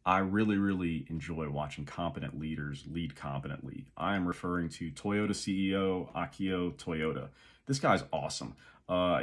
I really enjoy watching competent leaders lead competently. I am referring to Toyota CEO Akio Toyoda. This guy's awesome.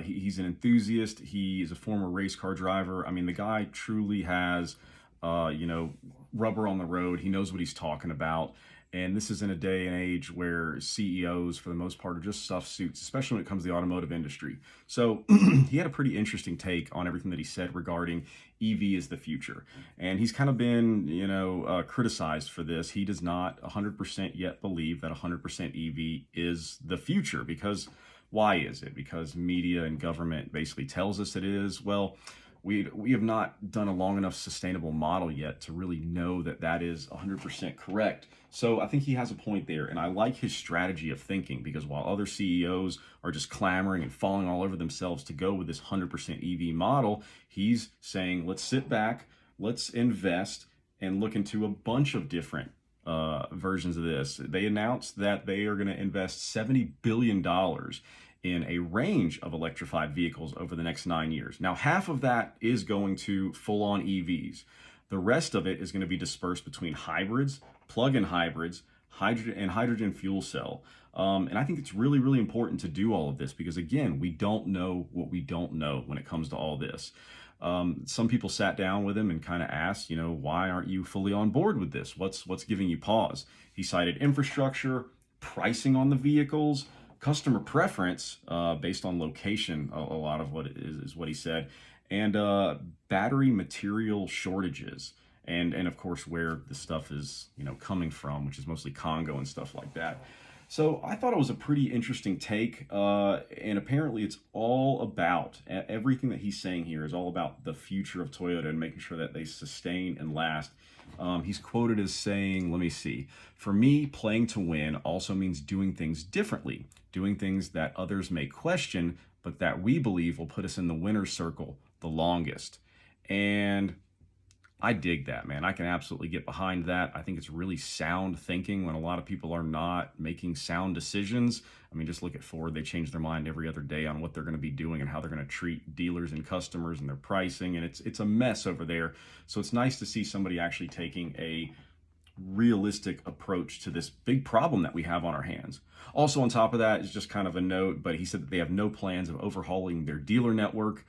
He's an enthusiast. He is a former race car driver. I mean, the guy truly has, you know, rubber on the road. He knows what he's talking about. And this is in a day and age where CEOs, for the most part, are just stuffed suits, especially when it comes to the automotive industry. So he had a pretty interesting take on everything that he said regarding EV is the future. And he's kind of been, criticized for this. He does not 100% yet believe that 100% EV is the future because why is it? Because media and government basically tells us it is. Well, we have not done a long enough sustainable model yet to really know that that is 100% correct. So I think he has a point there, and I like his strategy of thinking because while other CEOs are just clamoring and falling all over themselves to go with this 100% EV model, he's saying, let's sit back, let's invest, and look into a bunch of different versions of this. They announced that they are going to invest $70 billion in a range of electrified vehicles over the next 9 years. Now, half of that is going to full-on EVs. The rest of it is going to be dispersed between hybrids, plug-in hybrids, hydrogen fuel cell. And I think it's really important to do all of this because, again, we don't know what we don't know when it comes to all this. Some people sat down with him and kind of asked, why aren't you fully on board with this? What's giving you pause? He cited infrastructure, pricing on the vehicles, customer preference based on location, a lot of what is what he said, and battery material shortages, and of course where the stuff is coming from, which is mostly Congo and stuff like that. So I thought it was a pretty interesting take, and apparently it's all about everything that he's saying here is all about the future of Toyota and making sure that they sustain and last. He's quoted as saying, let me see, for me, playing to win also means doing things differently, doing things that others may question, but that we believe will put us in the winner's circle the longest. And I dig that, man. I can absolutely get behind that. I think it's really sound thinking when a lot of people are not making sound decisions. I mean, just look at Ford. They change their mind every other day on what they're going to be doing and how they're going to treat dealers and customers and their pricing. And it's a mess over there. So it's nice to see somebody actually taking a realistic approach to this big problem that we have on our hands. Also, on top of that is just kind of a note, but he said that they have no plans of overhauling their dealer network.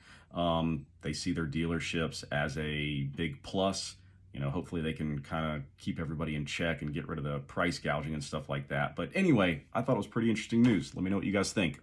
They see their dealerships as a big plus. Hopefully they can kind of keep everybody in check and get rid of the price gouging and stuff like that. But anyway, I thought it was pretty interesting news. Let me know what you guys think.